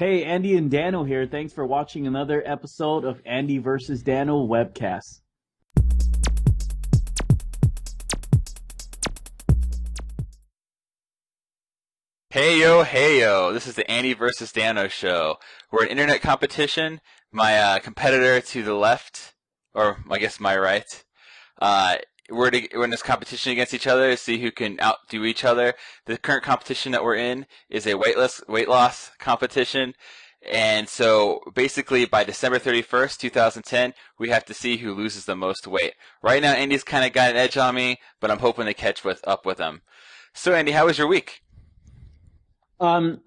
Hey, Andy and Dano here. Thanks for watching another episode of Andy versus Dano Webcast. Hey yo, this is the Andy versus Dano show. We're an internet competition. My competitor to the left, or I guess my right, uh, we're in this competition against each other to see who can outdo each other. The current competition that we're in is a weight loss competition. And so basically by December 31st, 2010, we have to see who loses the most weight. Right now, Andy's kind of got an edge on me, but I'm hoping to catch up with him. So Andy, how was your week? Um,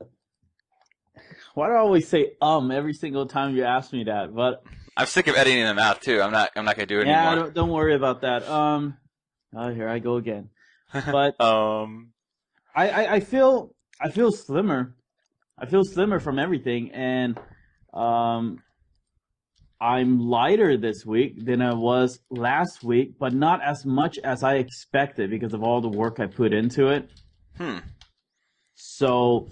why do I always say every single time you ask me that? But I'm sick of editing them out too. I'm not gonna do it yeah, anymore. don't worry about that. Oh, here I go again. But I feel slimmer. I feel slimmer from everything, and um, I'm lighter this week than I was last week, but not as much as I expected because of all the work I put into it. Hmm. So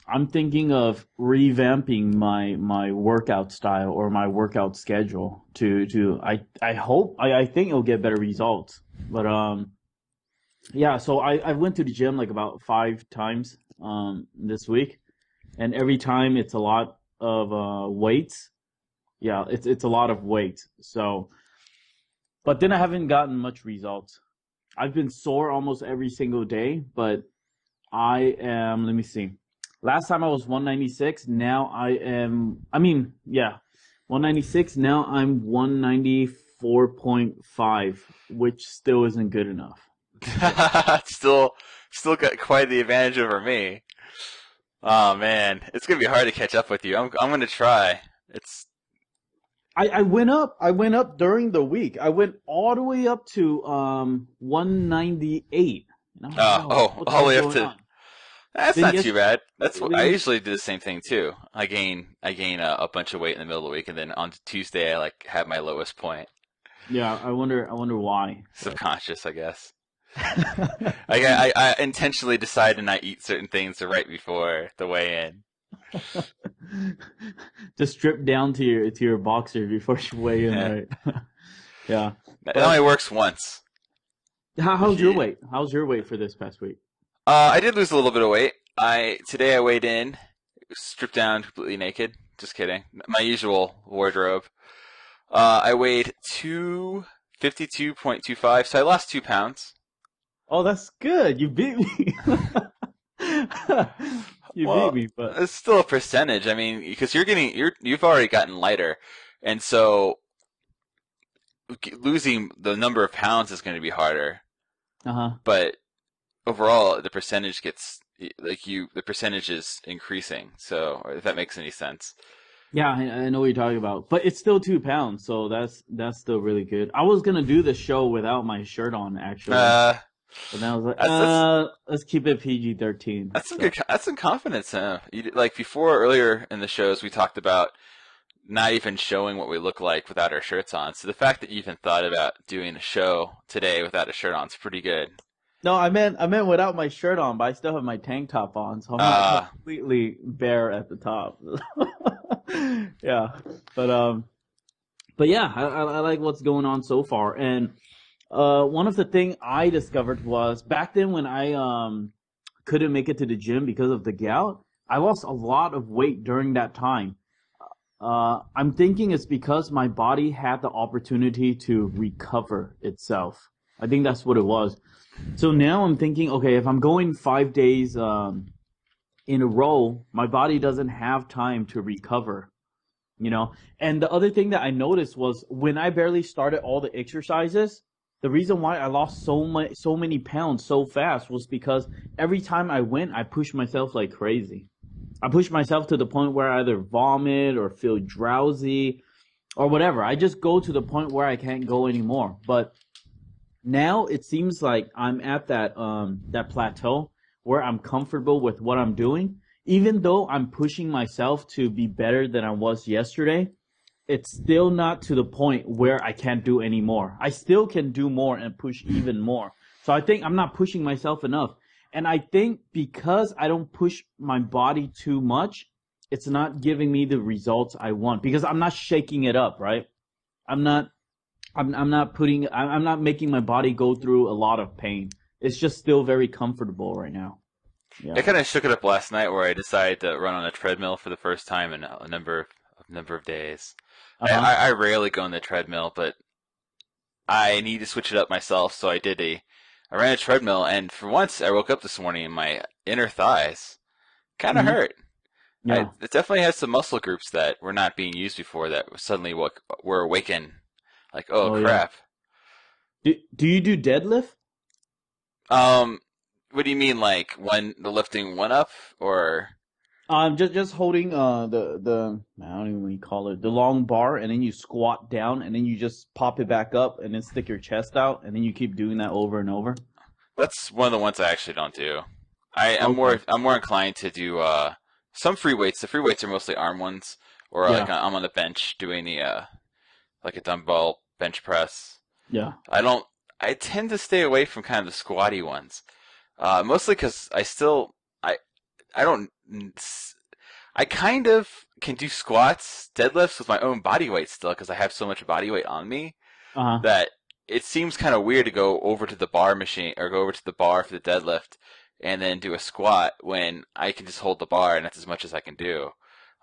I'm thinking of revamping my workout style or my workout schedule to I think it'll get better results. But yeah, so I went to the gym like about 5 times this week, and every time it's a lot of weights. Yeah, it's a lot of weight. So, but then I haven't gotten much results. I've been sore almost every single day, but I am, let me see. Last time I was 196. Now yeah, 196. Now I'm 194.5, which still isn't good enough. still got quite the advantage over me. Oh man, it's gonna be hard to catch up with you. I'm gonna try. It's I went up. I went up during the week. I went all the way up to 198. And I was like, what the all the hell's way up going to. on? That's Then not yes, too bad. That's what I then, usually do the same thing too. I gain a bunch of weight in the middle of the week, and then on Tuesday I like have my lowest point. yeah. I wonder why. But Subconscious, I guess. I intentionally decide to not eat certain things right before the weigh-in. just strip down to your boxer before you weigh in, Yeah. right? Yeah. It But only works once. how's your weight? How's your weight for this past week? I did lose a little bit of weight. Today I weighed in, stripped down, completely naked. Just kidding. My usual wardrobe. I weighed 252.25, so I lost 2 pounds. Oh, that's good. You beat me. You beat Well, me, but it's still a percentage. I mean, because you've already gotten lighter, and so losing the number of pounds is going to be harder. uh-huh. But overall, the percentage gets the percentage is increasing. So if that makes any sense. Yeah, I know what you're talking about. But it's still 2 pounds, so that's still really good. I was gonna do the show without my shirt on actually. Uh, But then I was like, that's let's keep it PG-13. that's some So that's some confidence. Huh? Like before earlier in the shows, we talked about not even showing what we look like without our shirts on. So the fact that you even thought about doing a show today without a shirt on is pretty good. no, I meant without my shirt on, but I still have my tank top on, so I'm not completely bare at the top. Yeah, but but yeah, I like what's going on so far. And one of the thing I discovered was back then when I couldn't make it to the gym because of the gout, I lost a lot of weight during that time. I'm thinking it's because my body had the opportunity to recover itself. I think that's what it was. So now I'm thinking, okay, if I'm going 5 days in a row, my body doesn't have time to recover, you know? And the other thing that I noticed was when I barely started all the exercises, the reason why I lost so many pounds so fast was because every time I went, I pushed myself like crazy. I push myself to the point where I either vomit or feel drowsy or whatever. I just go to the point where I can't go anymore. But now it seems like I'm at that plateau where I'm comfortable with what I'm doing. Even though I'm pushing myself to be better than I was yesterday, it's still not to the point where I can't do any more. I still can do more and push even more. So I think I'm not pushing myself enough. And I think because I don't push my body too much, it's not giving me the results I want because I'm not shaking it up, right? I'm not I'm not making my body go through a lot of pain. It's just still very comfortable right now. I Yeah. kind of shook it up last night where I decided to run on a treadmill for the first time in a number of days. Uh-huh. I rarely go on the treadmill, but I need to switch it up myself, so I ran a treadmill, and for once I woke up this morning and my inner thighs kind of Hmm. hurt. Yeah. It definitely has some muscle groups that were not being used before that suddenly were awakened. Like, oh Oh yeah. crap. Do you do deadlift? Um, what do you mean, like when the lifting went up, or? Just holding the I don't even know what you call it, the long bar, and then you squat down, and then you just pop it back up, and then stick your chest out, and then you keep doing that over and over. That's one of the ones I actually don't do. Okay. I'm more inclined to do some free weights. The free weights are mostly arm ones, or like Yeah. I'm on the bench doing the like a dumbbell bench press. Yeah. I don't. I tend to stay away from kind of the squatty ones, mostly because I I don't I kind of can do squats, deadlifts with my own body weight still because I have so much body weight on me Uh-huh. that it seems kind of weird to go over to the bar machine or go over to the bar for the deadlift and then do a squat when I can just hold the bar and that's as much as I can do.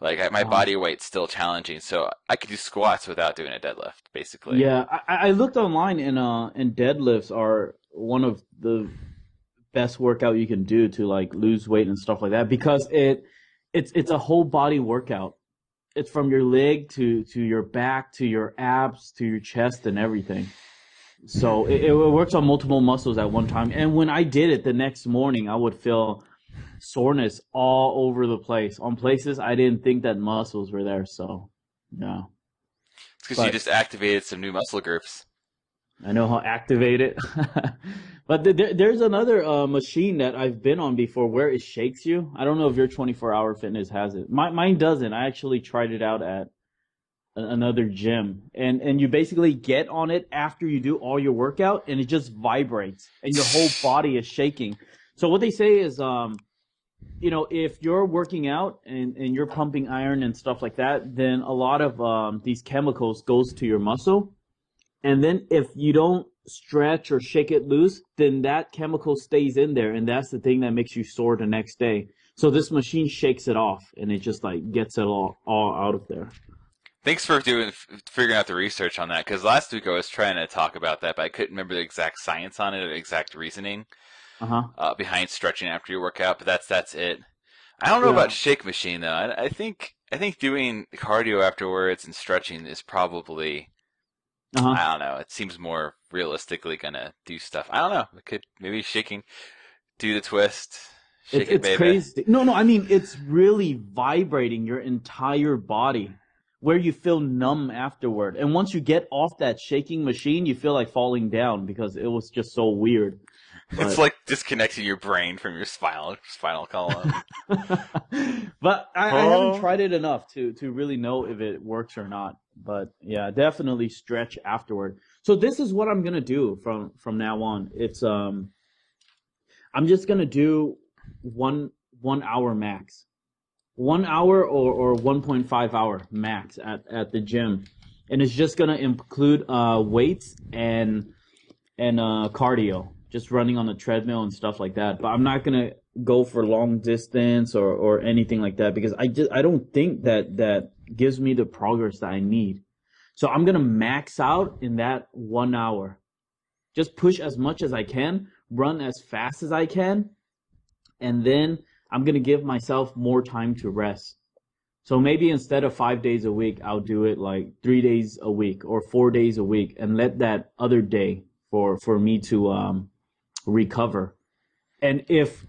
Like my Uh-huh. body weight's still challenging, so I could do squats without doing a deadlift, basically. Yeah, I looked online and deadlifts are one of the best workout you can do to like lose weight and stuff like that because it's a whole body workout. It's from your leg to your back to your abs to your chest and everything. So it works on multiple muscles at one time. And when I did it the next morning, I would feel soreness all over the place on places I didn't think that muscles were there. So yeah, It's because you but just activated some new muscle groups. I know how activate it. But there's another machine that I've been on before where it shakes you. I don't know if your 24-hour fitness has it. Mine doesn't. I actually tried it out at another gym, and you basically get on it after you do all your workout, and it just vibrates, and your whole body is shaking. So what they say is, if you're working out and you're pumping iron and stuff like that, then a lot of these chemicals goes to your muscle and then if you don't stretch or shake it loose, then that chemical stays in there, and that's the thing that makes you sore the next day. So this machine shakes it off, and it just like gets it all out of there. Thanks for figuring out the research on that, because last week I was trying to talk about that, but I couldn't remember the exact science on it or the exact reasoning Uh huh. behind stretching after your workout. But that's it. I don't know Yeah. about shake machine though. I think doing cardio afterwards and stretching is probably, Uh huh. I don't know. It seems more realistically gonna do stuff. I don't know. It could maybe shaking, do the twist, shake it, It's baby. crazy. No, no. I mean, it's really vibrating your entire body, where you feel numb afterward. And once you get off that shaking machine, you feel like falling down because it was just so weird. It's But like disconnecting your brain from your spinal column. but I haven't Oh. tried it enough to really know if it works or not. But yeah, definitely stretch afterward. So this is what I'm gonna do from now on. It's I'm just gonna do one hour max. 1 hour or 1.5 hour max at the gym. And it's just gonna include weights and cardio, just running on the treadmill and stuff like that. But I'm not gonna go for long distance or anything like that because I don't think that gives me the progress that I need. So I'm gonna max out in that 1 hour. Just push as much as I can, run as fast as I can, and then I'm gonna give myself more time to rest. So maybe instead of 5 days a week, I'll do it like 3 days a week or 4 days a week, and let that other day for me to recover. And if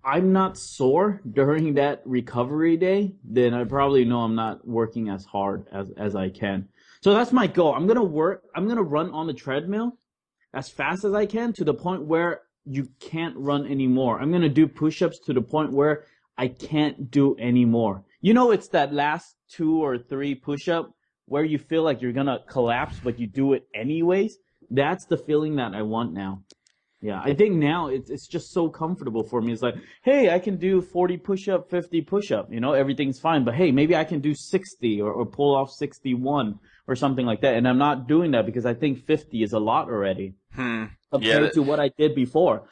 I'm not sore during that recovery day, then I probably know I'm not working as hard as I can. So that's my goal. I'm gonna run on the treadmill as fast as I can to the point where you can't run anymore. I'm gonna do push-ups to the point where I can't do anymore. It's that last 2 or 3 push-up where you feel like you're gonna collapse, but you do it anyways. That's the feeling that I want now. Yeah, I think now it's just so comfortable for me. It's like, hey, I can do 40 push up, 50 push up, everything's fine. But hey, maybe I can do 60 or pull off 61 or something like that. And I'm not doing that because I think 50 is a lot already Yeah. compared to what I did before.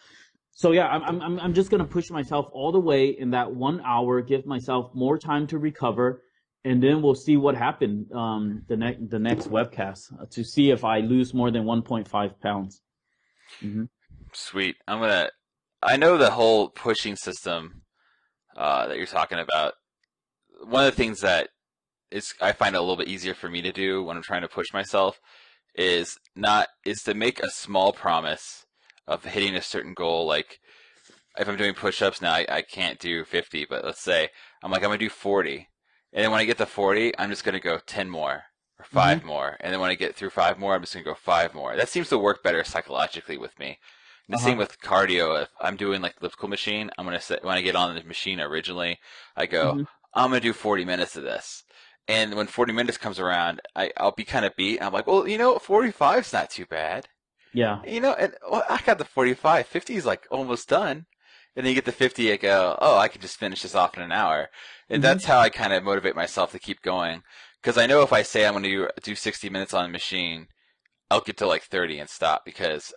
So yeah, I'm just gonna push myself all the way in that 1 hour, give myself more time to recover, and then we'll see what happened the next webcast to see if I lose more than 1.5 pounds. Hmm. Sweet. I know the whole pushing system that you're talking about. One of the things that I find it a little bit easier for me to do when I'm trying to push myself is to make a small promise of hitting a certain goal. Like if I'm doing push-ups now, I can't do 50, but let's say I'm gonna do 40, and then when I get to 40, I'm just gonna go 10 more or five Hmm. more, and then when I get through five more, I'm just gonna go five more. That seems to work better psychologically with me. And the same Uh-huh. with cardio. If I'm doing like elliptical machine, I'm gonna set when I get on the machine originally, I go, Hmm. I'm gonna do 40 minutes of this. And when 40 minutes comes around, I'll be kind of beat. I'm like, well, 45 is not too bad. Yeah. And well, I got the 45. 50 is like almost done. And then you get the 50, I go, oh, I can just finish this off in an hour. And Hmm. that's how I kind of motivate myself to keep going. Because I know if I say I'm going to do 60 minutes on the machine, I'll get to like 30 and stop because